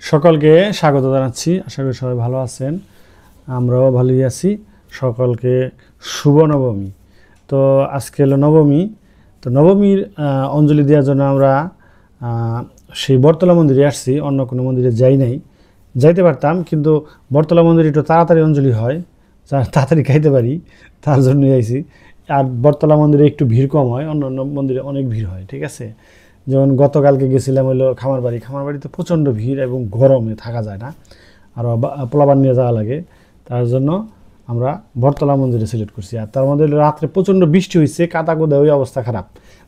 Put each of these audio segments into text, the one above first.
সকলকে স্বাগত জানাচ্ছি। আশা করি সবাই ভালো আছেন, আমরাও ভালোই আছি। সকলকে শুভ নবমী। তো আজকে হলো নবমী। তো নবমীর অঞ্জলি দেওয়ার জন্য আমরা সেই বটতলা মন্দিরে আসছি, অন্য কোনো মন্দিরে যাই নাই। যাইতে পারতাম, কিন্তু বটতলা মন্দিরে একটু তাড়াতাড়ি অঞ্জলি হয়, তাড়াতাড়ি খাইতে পারি, তার জন্যই আইছি। আর বটতলা মন্দিরে একটু ভিড় কম হয়, অন্য অন্য মন্দিরে অনেক ভিড় হয়, ঠিক আছে। যেমন গতকালকে গেছিলাম হলো খামারবাড়িতে প্রচণ্ড ভিড় এবং গরমে থাকা যায় না, আরও পোলাবান নিয়ে যাওয়া লাগে। তার জন্য আমরা বটতলা মন্দিরে সিলেক্ট করছি। আর তার মধ্যে রাত্রে প্রচণ্ড বৃষ্টি হয়েছে, কাদা কোদা ওই অবস্থা খারাপ,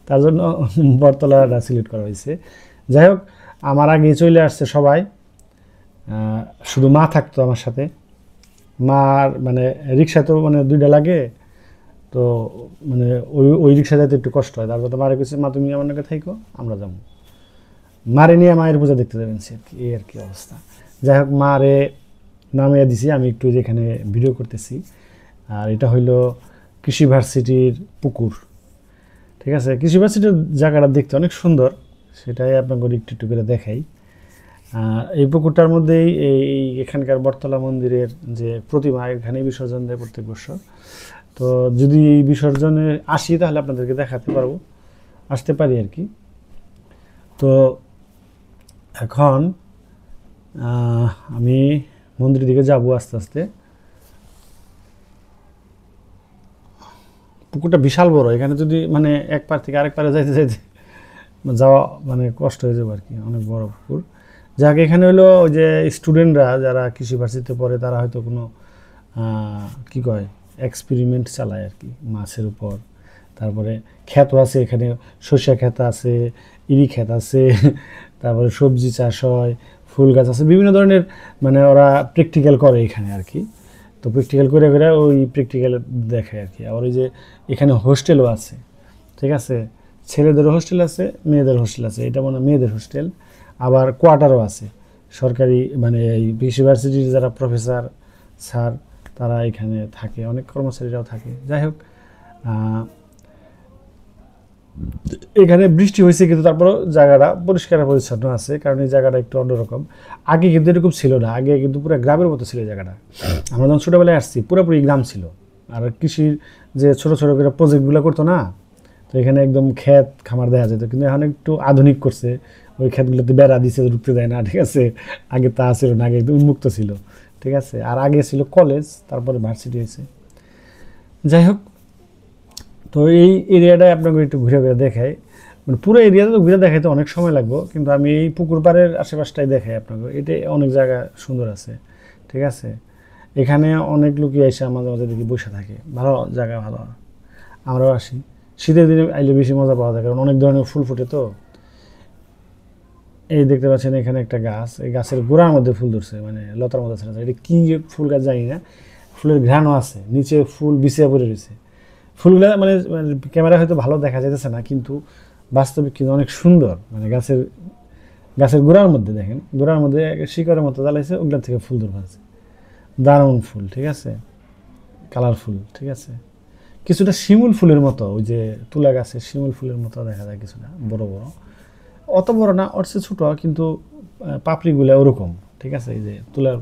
তার জন্য বটতলাটা সিলেক্ট করা হয়েছে। যাই হোক, আমার আগে চলে আসছে সবাই, শুধু মা থাকতো আমার সাথে। মার মানে রিক্সা তো মানে দুইটা লাগে, তো মানে ওই রিক্সা যাইতে একটু কষ্ট হয়। তারপর তো মারে কেছে, মা তুমি আমার নাকি থাইকো, আমরা যাবো। মারে নিয়ে মায়ের পূজা দেখতে যাবেন, সে এই আর কি অবস্থা। যাই হোক, মারে নামিয়ে দিছি, আমি একটু যেখানে ভিডিও করতেছি। আর এটা হইলো কৃষি ভার্সিটির পুকুর, ঠিক আছে। কৃষি ভার্সিটির জায়গাটা দেখতে অনেক সুন্দর, সেটাই আপনাকে একটু একটু করে দেখাই। এই পুকুরটার মধ্যেই এই এখানকার বটতলা মন্দিরের যে প্রতিমা, এখানে বিসর্জন দেয় প্রত্যেক বছর। তো যদি এই বিসর্জনে আসি তাহলে আপনাদেরকে দেখাতে পারবো, আসতে পারি আর কি। তো এখন আমি মন্দিরের দিকে যাব আস্তে আস্তে। পুকুরটা বিশাল বড়, এখানে যদি মানে এক পার থেকে আরেক পারে যাইতে যাইতে যাওয়া মানে কষ্ট হয়ে যাবে আর কি, অনেক বড় পুকুর। যাক, এখানে হলো ওই যে স্টুডেন্টরা যারা কৃষি ভার্সিটিতে পড়ে, তারা হয়তো কোনো কী কয় এক্সপেরিমেন্ট চালায় আর কি মাছের উপর। তারপরে ক্ষেতও আছে, এখানে সরিষা ক্ষেত আছে, ইরি ক্ষেত আছে, তারপরে সবজি চাষ হয়, ফুল গাছ আছে, বিভিন্ন ধরনের মানে ওরা প্র্যাকটিক্যাল করে এখানে আর কি। তো প্র্যাকটিক্যাল করে করে ওই প্র্যাকটিক্যাল দেখে আর কি। আবার ওই যে এখানে হোস্টেলও আছে, ঠিক আছে, ছেলেদেরও হোস্টেল আছে, মেয়েদের হোস্টেল আছে। এটা মনে হয় মেয়েদের হোস্টেল। আবার কোয়ার্টারও আছে সরকারি, মানে এই ইউনিভার্সিটির যারা প্রফেসর স্যার তারা এখানে থাকে, অনেক কর্মচারীরাও থাকে। যাই হোক, এখানে বৃষ্টি হয়েছে কিন্তু তারপরেও জায়গাটা পরিষ্কার পরিচ্ছন্ন আছে, কারণ এই জায়গাটা একটু অন্যরকম। আগে কিন্তু এরকম ছিল না, আগে কিন্তু পুরো গ্রামের মতো ছিল জায়গাটা। আমরা যখন ছোটোবেলায় আসছি পুরোপুরি গ্রাম ছিল। আর কৃষির যে ছোটো ছোটো করে প্রজেক্টগুলো করতো না, তো এখানে একদম ক্ষেত খামার দেখা যেত। কিন্তু এখন একটু আধুনিক করছে, ওই ক্ষেতগুলোতে বেড়া দিছে, ঢুকতে দেয় না, ঠিক আছে। আগে তা ছিল না, আগে একদম উন্মুক্ত ছিল, ঠিক আছে। আর আগে ছিল কলেজ, তারপরে ভার্সিটি হয়েছে। যাই হোক, তো এই এরিয়াটায় আপনাকে একটু ঘুরে ঘুরে দেখাই। মানে পুরো এরিয়াটা তো ঘুরে দেখাইতে অনেক সময় লাগবে, কিন্তু আমি এই পুকুর পাড়ের আশেপাশটাই দেখাই আপনাকে। এটা অনেক জায়গা সুন্দর আছে, ঠিক আছে। এখানে অনেক লোকই এসে আমাদের মাঝে দেখি বসে থাকে, ভালো জায়গা, ভালো। আমরাও আসি, শীতের দিনে আইলে বেশি মজা পাওয়া যায়, কারণ অনেক ধরনের ফুল ফুটে। তো এই দেখতে পাচ্ছেন এখানে একটা গাছ, এই গাছের গোড়ার মধ্যে ফুল ধরছে, মানে লতার মধ্যে ছেড়ে। এটা কী ফুল গাছ জানি না, ফুলের ঘ্রাণও আছে, নিচে ফুল বিছিয়ে পড়ে রয়েছে। ফুলগুলো মানে ক্যামেরা হয়তো ভালো দেখা যাইতেছে না, কিন্তু বাস্তবিক কিন্তু অনেক সুন্দর। মানে গাছের গোড়ার মধ্যে দেখেন, গোড়ার মধ্যে শিকড়ের মতো জ্বালাইছে, ওগুলোর থেকে ফুল ধরে আছে। দারুণ ফুল, ঠিক আছে, কালারফুল, ঠিক আছে। কিছুটা শিমুল ফুলের মতো, ওই যে তুলা গাছের শিমুল ফুলের মতো দেখা যায়, কিছুটা বড় বড়, অত বড় না, ওর চেয়ে ছোটো, কিন্তু পাপড়িগুলো ওরকম, ঠিক আছে। এই যে তুলার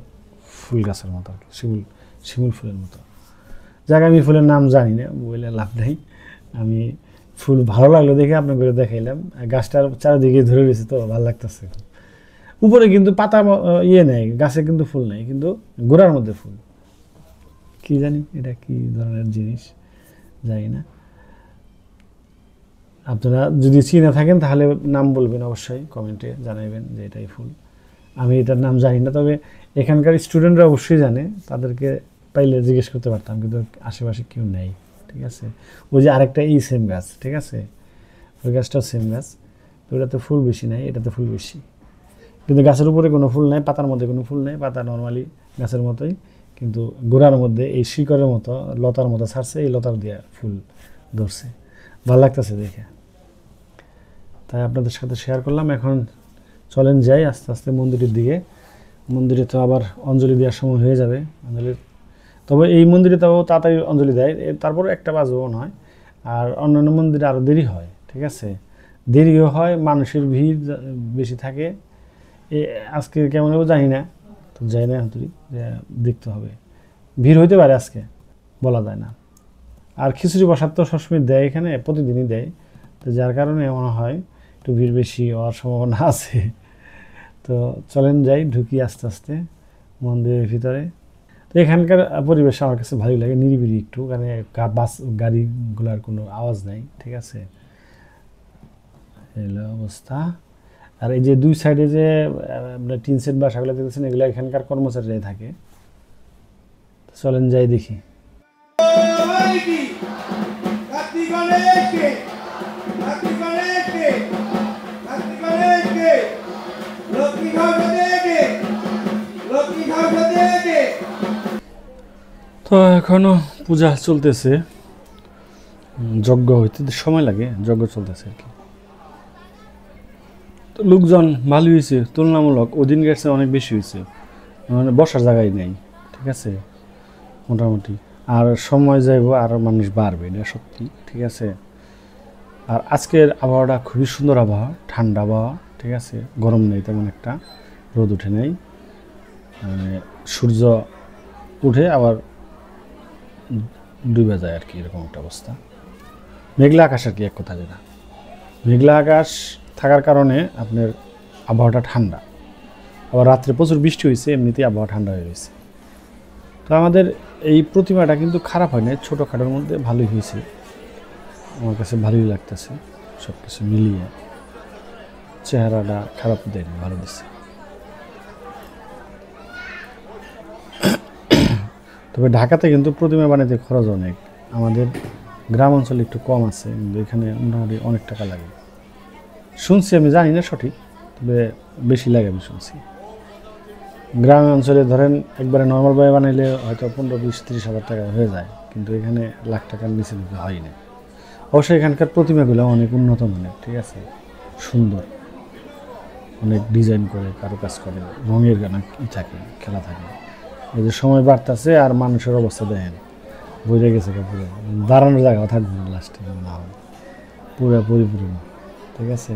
ফুল গাছের মতো আর কি, শিমুল ফুলের মতো। যাক, আমি ফুলের নাম জানি না, বলে লাভ নেই। আমি ফুল ভালো লাগলো দেখে আপনাকে দেখাইলাম। গাছটার চারিদিকে ধরে রয়েছে, তো ভালো লাগতেছে। উপরে কিন্তু পাতা ইয়ে নেই, গাছে কিন্তু ফুল নেই, কিন্তু গোড়ার মধ্যে ফুল। কি জানি এটা কি ধরনের জিনিস, জানি না। আপনারা যদি চিনে থাকেন তাহলে নাম বলবেন, অবশ্যই কমেন্টে জানাইবেন যে এটাই ফুল। আমি এটার নাম জানি না, তবে এখানকার স্টুডেন্টরা অবশ্যই জানে, তাদেরকে পাইলে জিজ্ঞেস করতে পারতাম, কিন্তু আশেপাশে কেউ নেই, ঠিক আছে। ওই যে আরেকটা এই সেম গাছ, ঠিক আছে, ওই গাছটাও সেম গাছ। তো ওটাতে ফুল বেশি নাই, এটাতে ফুল বেশি, কিন্তু গাছের উপরে কোনো ফুল নেই, পাতার মধ্যে কোনো ফুল নেই, পাতা নর্মালি গাছের মতোই, কিন্তু গোড়ার মধ্যে এই শিকড়ের মতো লতার মতো ছাড়ছে, এই লতার দিয়ে ফুল ধরছে, ভালো লাগতেছে দেখে, তাই আপনাদের সাথে শেয়ার করলাম। এখন চলেন যাই আস্তে আস্তে মন্দিরের দিকে। মন্দিরে তো আবার অঞ্জলি দেওয়ার সময় হয়ে যাবে, তবে এই মন্দিরে তাও তাড়াতাড়ি অঞ্জলি দেয়, তারপর একটা বাজবেও নয়। আর অন্যান্য মন্দিরে আরও দেরি হয়, ঠিক আছে, দেরিও হয়, মানুষের ভিড় বেশি থাকে, আজকে কেমন হবে জানি না, তো যাই না হাতুড়ি যে দেখতে হবে, ভিড় হইতে পারে আজকে, বলা যায় না। আর খিচুড়ি প্রসাদ তো সবসময় দেয় এখানে, প্রতিদিনই দেয়, তো যার কারণে মনে হয় একটু ভিড় বেশি হওয়ার সম্ভাবনা আছে। তো চলেন যাই, ঢুকি আস্তে আস্তে মন্দিরের ভিতরে। তো এখানকার পরিবেশ আমার কাছে ভালোই লাগে, নিরিবিলি একটু, কারণ বাস গাড়িগুলার কোনো আওয়াজ নাই, ঠিক আছে, এলো অবস্থা। আর এই যে দুই সাইডে যে টিন সেট বাসাগুলো দেখতেছেন, এগুলো এখানকার কর্মচারীরাই থাকে। চলেন যাই দেখি। তো এখনো পূজা চলতেছে, যজ্ঞ হইতে সময় লাগে, যজ্ঞ চলতেছে আর কি। তো লোকজন ভালো হয়েছে, তুলনামূলক ওদিন গেছে অনেক বেশি হয়েছে, মানে বসার জায়গায় নেই, ঠিক আছে মোটামুটি। আর সময় যাইব আর মানুষ বাড়বে, এটা সত্যি, ঠিক আছে। আর আজকের আবহাওয়াটা খুবই সুন্দর আবহাওয়া, ঠান্ডা আবহাওয়া, ঠিক আছে, গরম নেই তেমন একটা, রোদ উঠে নেই, মানে সূর্য উঠে আবার ডুবে যায় আর কি, এরকম একটা অবস্থা। মেঘলা আকাশ আর কি, এক কথা যেটা, মেঘলা আকাশ থাকার কারণে আপনার আবহাওয়াটা ঠান্ডা। আবার রাত্রে প্রচুর বৃষ্টি হয়েছে, এমনিতেই আবহাওয়া ঠান্ডা হয়ে গেছে। তো আমাদের এই প্রতিমাটা কিন্তু খারাপ হয় না, ছোটোখাটোর মধ্যে ভালোই হয়েছে, আমার কাছে ভালোই লাগতেছে, সব কিছু মিলিয়ে চেহারাটা খারাপ দেয়নি, ভালো দিচ্ছে। তবে ঢাকাতে কিন্তু প্রতিমা বানাইতে খরচ অনেক, আমাদের গ্রাম অঞ্চলে একটু কম আছে, কিন্তু এখানে মোটামুটি অনেক টাকা লাগে শুনছি, আমি জানি না সঠিক, তবে বেশি লাগে আমি শুনছি। গ্রাম অঞ্চলে ধরেন একবারে নর্মালভাবে বানাইলে হয়তো 15-20-30 হাজার টাকা হয়ে যায়, কিন্তু এখানে লাখ টাকার নিচে দিতে হয় না। অবশ্যই এখানকার প্রতিমাগুলো অনেক উন্নত মানের, ঠিক আছে, সুন্দর, অনেক ডিজাইন করে, কারুকাজ করে, রঙের গানা থাকে, খেলা থাকে। এই যে সময় বাড়তেছে আর মানুষের অবস্থা দেখেন, বইরে গেছে পুরো, দাঁড়ানোর জায়গা থাকবে না লাস্টে, না পুরো পরিপূর্ণ, ঠিক আছে।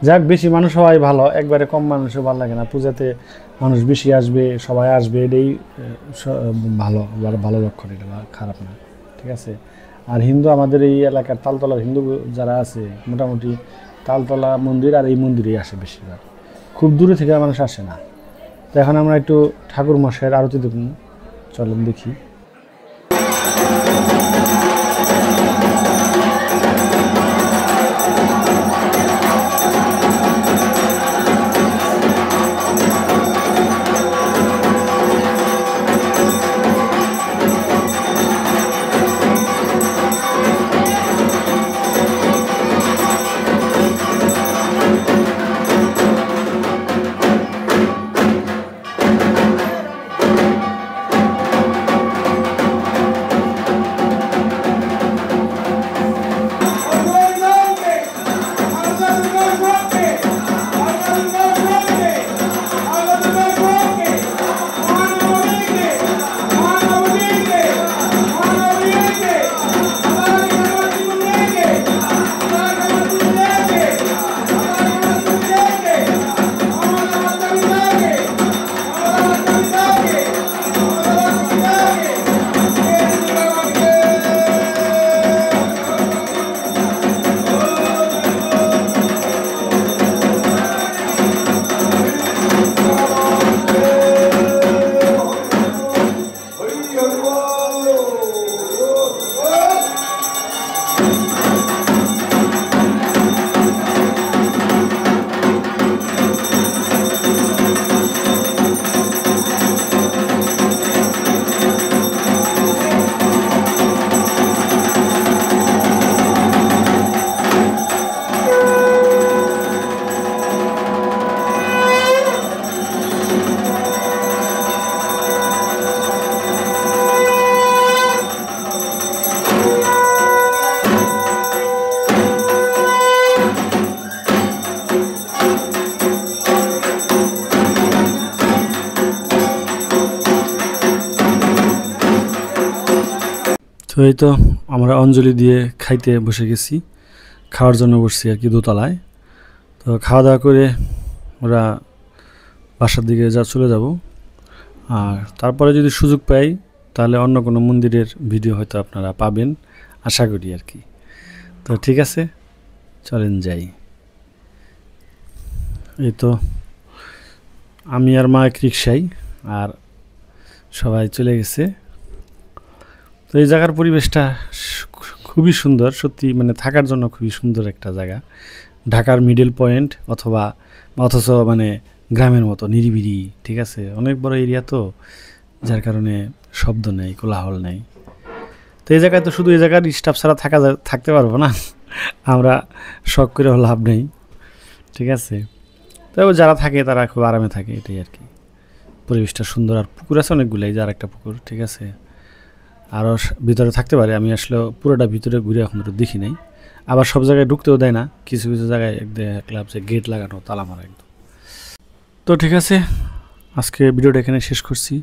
যাক, বেশি মানুষ হওয়াই ভালো, একবারে কম মানুষও ভালো লাগে না। পূজাতে মানুষ বেশি আসবে, সবাই আসবে, এটাই ভালো, ভালো লক্ষণ, এটা খারাপ না, ঠিক আছে। আর হিন্দু, আমাদের এই এলাকার তালতলার হিন্দু যারা আছে, মোটামুটি তালতলা মন্দির আর এই মন্দিরেই আসে বেশিরভাগ, খুব দূরে থেকে মানুষ আসে না। তো এখন আমরা একটু ঠাকুর মশাইয়ের আরতি দেখুন, চলেন দেখি। তো এই তো আমরা অঞ্জলি দিয়ে খাইতে বসে গেছি, খাওয়ার জন্য বসছি আর কি দোতলায়। তো খাওয়া দাওয়া করে ওরা বাসার দিকে চলে যাব। আর তারপরে যদি সুযোগ পাই তাহলে অন্য কোনো মন্দিরের ভিডিও হয়তো আপনারা পাবেন, আশা করি আর কি। তো ঠিক আছে, চলেন যাই। এই তো আমি আর মা এক রিক্সায়, আর সবাই চলে গেছে। তো এই জায়গার পরিবেশটা খুবই সুন্দর সত্যি, মানে থাকার জন্য খুবই সুন্দর একটা জায়গা। ঢাকার মিডল পয়েন্ট অথচ মানে গ্রামের মতো নিরিবিলি, ঠিক আছে। অনেক বড় এরিয়া তো, যার কারণে শব্দ নেই, কোলাহল নেই। তো এই জায়গায় তো শুধু এই জায়গার স্টাফ ছাড়া থাকতে পারবো না, আমরা শখ করে লাভ নেই, ঠিক আছে। তবে যারা থাকে তারা খুব আরামে থাকে, এটাই আর কি। পরিবেশটা সুন্দর, আর পুকুর আছে অনেকগুলাই, যার একটা পুকুর, ঠিক আছে। আরও ভিতরে থাকতে পারে, আমি আসলে পুরোটা ভিতরে ঘুরে এখন তো দেখি নাই। আবার সব জায়গায় ঢুকতেও দেয় না, কিছু কিছু জায়গায় দেখলাম যে গেট লাগানো, তালা মারা একদম। তো ঠিক আছে, আজকে ভিডিওটা এখানে শেষ করছি।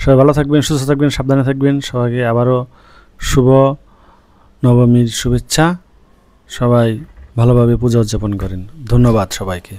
সবাই ভালো থাকবেন, সুস্থ থাকবেন, সাবধানে থাকবেন। সবাইকে আবারও শুভ নবমীর শুভেচ্ছা। সবাই ভালোভাবে পূজা উদযাপন করেন। ধন্যবাদ সবাইকে।